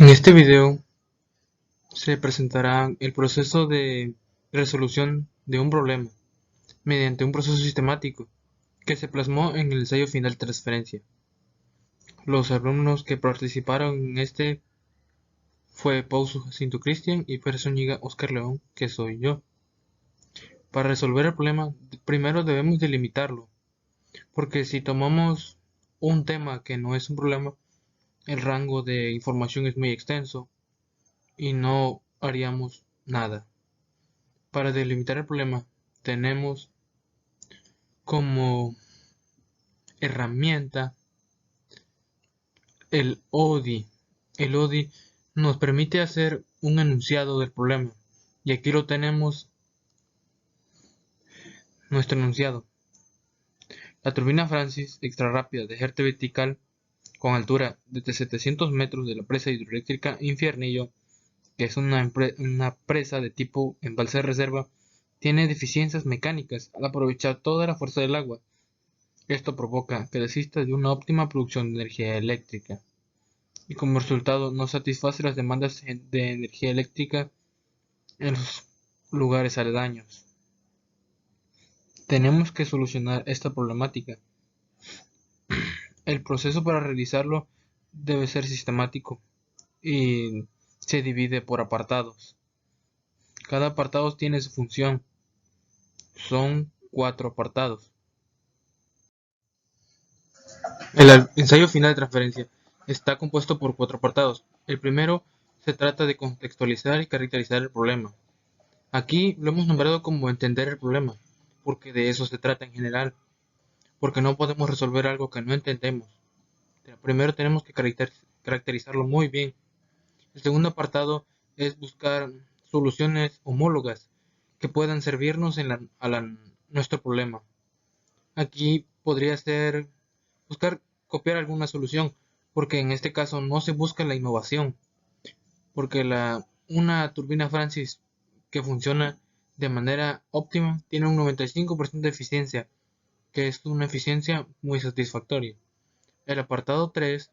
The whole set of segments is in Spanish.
En este video se presentará el proceso de resolución de un problema mediante un proceso sistemático que se plasmó en el ensayo final de transferencia. Los alumnos que participaron en este fue Pau Jacinto Cristian y Fer Zúñiga Oscar León, que soy yo. Para resolver el problema, primero debemos delimitarlo, porque si tomamos un tema que no es un problema, el rango de información es muy extenso y no haríamos nada. Para delimitar el problema, tenemos como herramienta el ODI. El ODI nos permite hacer un enunciado del problema. Y aquí lo tenemos, nuestro enunciado. La turbina Francis extra rápida de eje vertical con altura de 700 metros de la presa hidroeléctrica Infiernillo, que es una presa de tipo embalse de reserva, tiene deficiencias mecánicas al aprovechar toda la fuerza del agua. Esto provoca que desista de una óptima producción de energía eléctrica y como resultado no satisface las demandas de energía eléctrica en los lugares aledaños. Tenemos que solucionar esta problemática. El proceso para realizarlo debe ser sistemático y se divide por apartados. Cada apartado tiene su función. Son 4 apartados. El ensayo final de transferencia está compuesto por 4 apartados. El primero se trata de contextualizar y caracterizar el problema. Aquí lo hemos nombrado como entender el problema, porque de eso se trata en general, porque no podemos resolver algo que no entendemos. Primero tenemos que caracterizarlo muy bien. El segundo apartado es buscar soluciones homólogas que puedan servirnos nuestro problema. Aquí podría ser buscar copiar alguna solución, porque en este caso no se busca la innovación, porque una turbina Francis que funciona de manera óptima tiene un 95% de eficiencia, que es una eficiencia muy satisfactoria. El apartado 3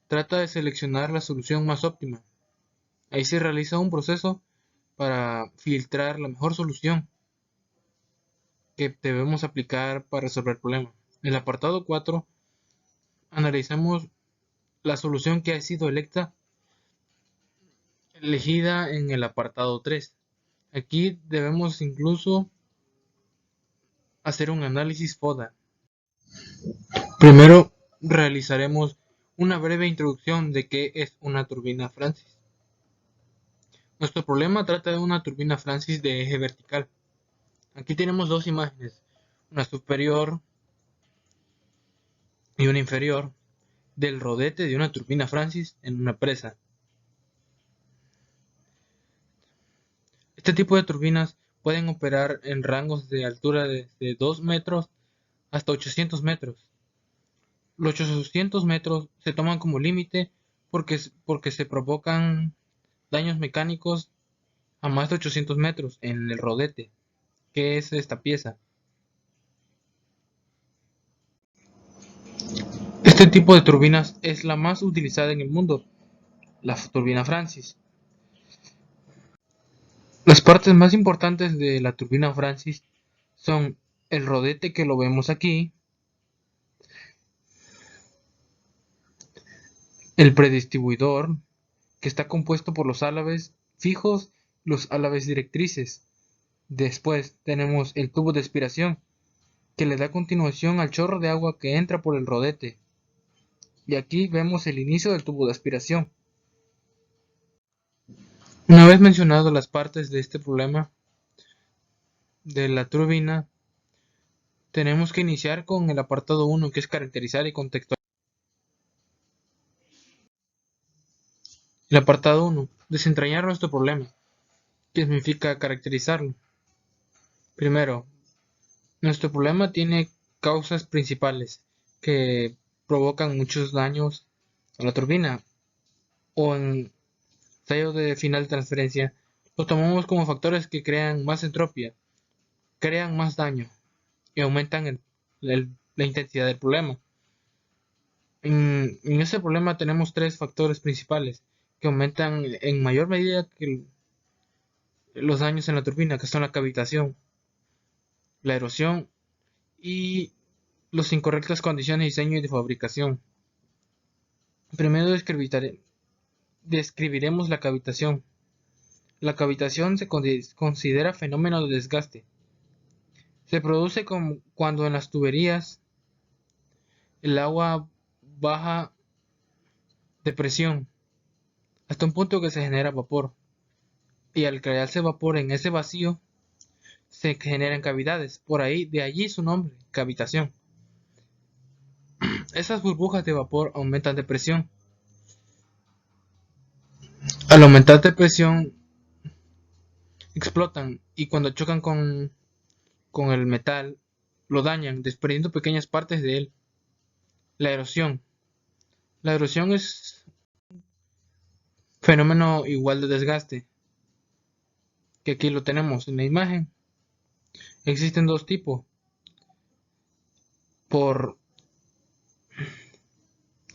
trata de seleccionar la solución más óptima. Ahí se realiza un proceso para filtrar la mejor solución que debemos aplicar para resolver el problema. En el apartado 4 analizamos la solución que ha sido elegida en el apartado 3. Aquí debemos incluso hacer un análisis FODA. Primero realizaremos una breve introducción de qué es una turbina Francis. Nuestro problema trata de una turbina Francis de eje vertical. Aquí tenemos dos imágenes, una superior y una inferior, del rodete de una turbina Francis en una presa. Este tipo de turbinas pueden operar en rangos de altura desde 2 metros hasta 800 metros. Los 800 metros se toman como límite porque se provocan daños mecánicos a más de 800 metros en el rodete, que es esta pieza. Este tipo de turbinas es la más utilizada en el mundo, la turbina Francis. Las partes más importantes de la turbina Francis son el rodete, que lo vemos aquí, el predistribuidor, que está compuesto por los álabes fijos y los álabes directrices. Después tenemos el tubo de aspiración, que le da continuación al chorro de agua que entra por el rodete. Y aquí vemos el inicio del tubo de aspiración. Una vez mencionado las partes de este problema de la turbina, tenemos que iniciar con el apartado 1, que es caracterizar y contextualizar. El apartado 1, desentrañar nuestro problema, que significa caracterizarlo. Primero, nuestro problema tiene causas principales que provocan muchos daños a la turbina, o en ensayo de final de transferencia lo tomamos como factores que crean más entropía, crean más daño y aumentan la intensidad del problema. En este problema tenemos tres factores principales que aumentan en mayor medida que los daños en la turbina, que son la cavitación, la erosión y las incorrectas condiciones de diseño y de fabricación. Primero describiremos la cavitación. La cavitación se considera fenómeno de desgaste. Se produce cuando en las tuberías el agua baja de presión hasta un punto que se genera vapor. Y al crearse vapor en ese vacío, se generan cavidades. De allí su nombre, cavitación. Esas burbujas de vapor aumentan de presión. Al aumentar de presión, explotan y cuando chocan con el metal, lo dañan, desprendiendo pequeñas partes de él. La erosión. La erosión es un fenómeno igual de desgaste, que aquí lo tenemos en la imagen. Existen dos tipos. Por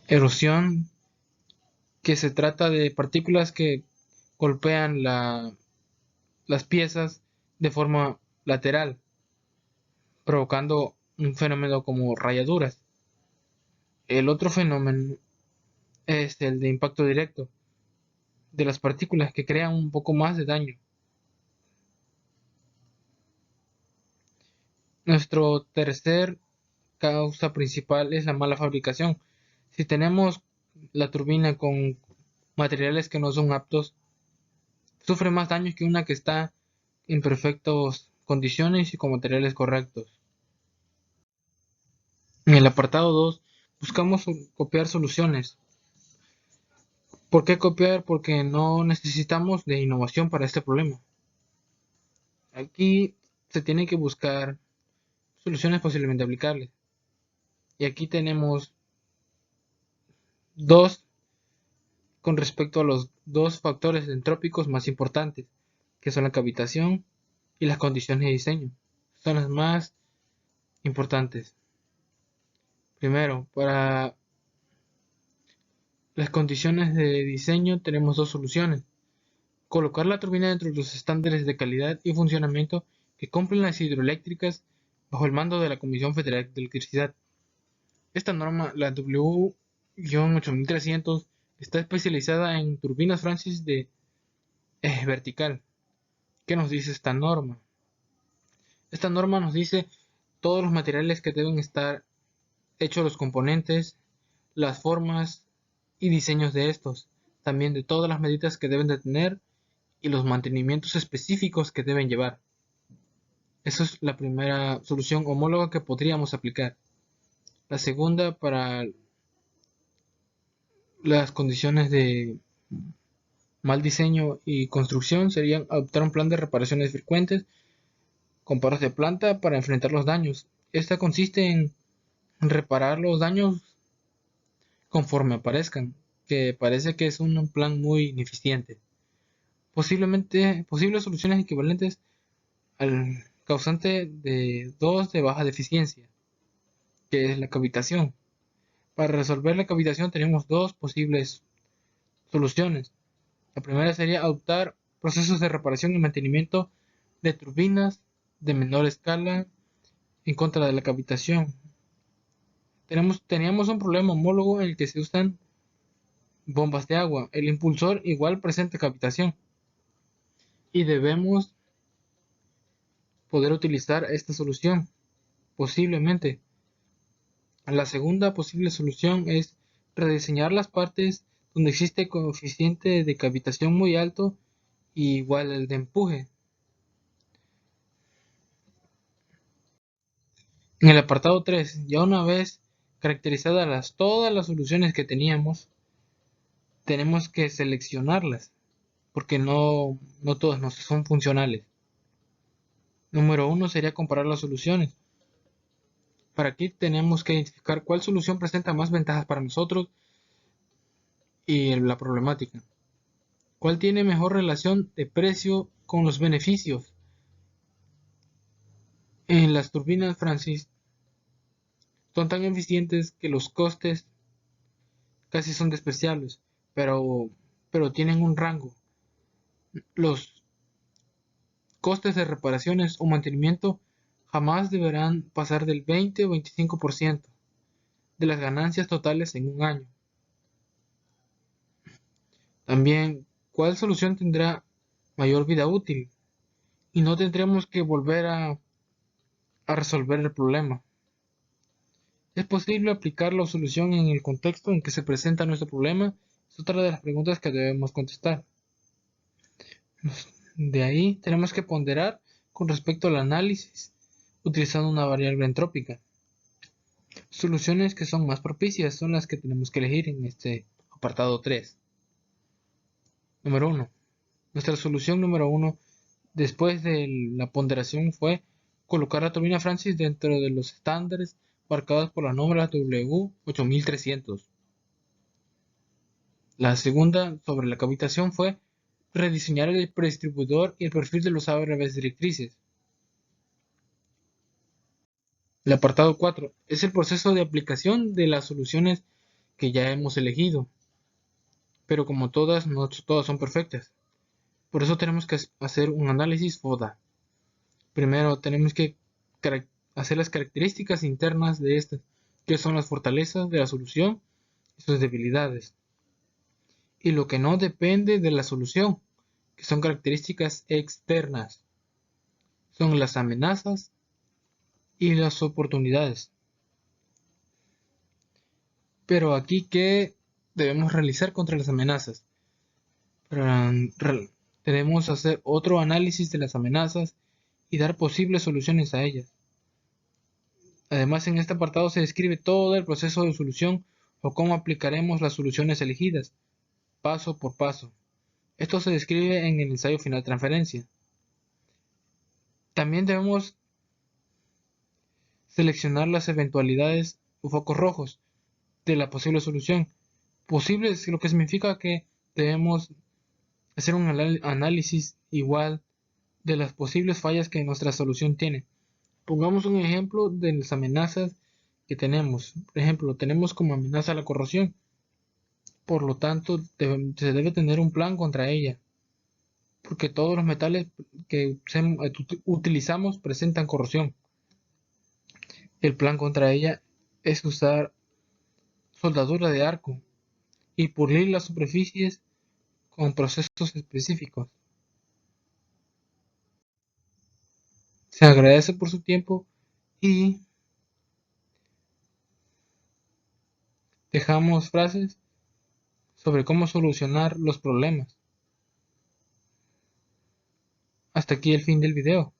erosión, que se trata de partículas que golpean las piezas de forma lateral, provocando un fenómeno como rayaduras. El otro fenómeno es el de impacto directo de las partículas que crean un poco más de daño. Nuestro tercer causa principal es la mala fabricación. Si tenemos la turbina con materiales que no son aptos, sufre más daños que una que está en perfectas condiciones y con materiales correctos. En el apartado 2 buscamos copiar soluciones. ¿Por qué copiar? Porque no necesitamos de innovación para este problema. Aquí se tiene que buscar soluciones posiblemente aplicables. Y aquí tenemos dos con respecto a los dos factores entrópicos más importantes, que son la cavitación y las condiciones de diseño. Son las más importantes. Primero, para las condiciones de diseño tenemos dos soluciones. Colocar la turbina dentro de los estándares de calidad y funcionamiento que cumplen las hidroeléctricas bajo el mando de la Comisión Federal de Electricidad. Esta norma, la W-8300, está especializada en turbinas Francis de eje vertical. ¿Qué nos dice esta norma? Esta norma nos dice todos los materiales que deben estar hechos, los componentes, las formas y diseños de estos, también de todas las medidas que deben de tener y los mantenimientos específicos que deben llevar. Esa es la primera solución homóloga que podríamos aplicar. La segunda, para las condiciones de mal diseño y construcción, serían adoptar un plan de reparaciones frecuentes con paros de planta para enfrentar los daños. Esta consiste en reparar los daños conforme aparezcan, que parece que es un plan muy ineficiente. Posibles soluciones equivalentes al causante de 2 de baja deficiencia, que es la cavitación. Para resolver la cavitación tenemos dos posibles soluciones. La primera sería adoptar procesos de reparación y mantenimiento de turbinas de menor escala en contra de la cavitación. Teníamos un problema homólogo en el que se usan bombas de agua. El impulsor igual presenta cavitación y debemos poder utilizar esta solución. Posiblemente. La segunda posible solución es rediseñar las partes donde existe coeficiente de cavitación muy alto y igual el de empuje. En el apartado 3, ya una vez caracterizadas todas las soluciones que teníamos, tenemos que seleccionarlas, porque no todas nos son funcionales. Número 1 sería comparar las soluciones. Para aquí tenemos que identificar cuál solución presenta más ventajas para nosotros y la problemática. ¿Cuál tiene mejor relación de precio con los beneficios? En las turbinas Francis son tan eficientes que los costes casi son despreciables, pero tienen un rango. Los costes de reparaciones o mantenimiento jamás deberán pasar del 20 o 25% de las ganancias totales en un año. También, ¿cuál solución tendrá mayor vida útil? Y no tendremos que volver a resolver el problema. ¿Es posible aplicar la solución en el contexto en que se presenta nuestro problema? Es otra de las preguntas que debemos contestar. De ahí tenemos que ponderar con respecto al análisis utilizando una variable entrópica. Soluciones que son más propicias son las que tenemos que elegir en este apartado 3. Número 1. Nuestra solución número 1 después de la ponderación fue colocar la turbina Francis dentro de los estándares marcados por la norma W8300. La segunda sobre la cavitación fue rediseñar el predistribuidor y el perfil de los árboles directrices. El apartado 4 es el proceso de aplicación de las soluciones que ya hemos elegido, pero como todas, no todas son perfectas. Por eso tenemos que hacer un análisis FODA. Primero tenemos que hacer las características internas de esta, que son las fortalezas de la solución y sus debilidades. Y lo que no depende de la solución, que son características externas, son las amenazas y las oportunidades. Pero aquí, ¿qué debemos realizar contra las amenazas? Debemos hacer otro análisis de las amenazas y dar posibles soluciones a ellas. Además, en este apartado se describe todo el proceso de solución o cómo aplicaremos las soluciones elegidas, paso por paso. Esto se describe en el ensayo final de transferencia. También debemos seleccionar las eventualidades o focos rojos de la posible solución. Posible es lo que significa que debemos hacer un análisis igual de las posibles fallas que nuestra solución tiene. Pongamos un ejemplo de las amenazas que tenemos. Por ejemplo, tenemos como amenaza la corrosión. Por lo tanto, se debe tener un plan contra ella. Porque todos los metales que utilizamos presentan corrosión. El plan contra ella es usar soldadura de arco y pulir las superficies con procesos específicos. Se agradece por su tiempo y dejamos frases sobre cómo solucionar los problemas. Hasta aquí el fin del video.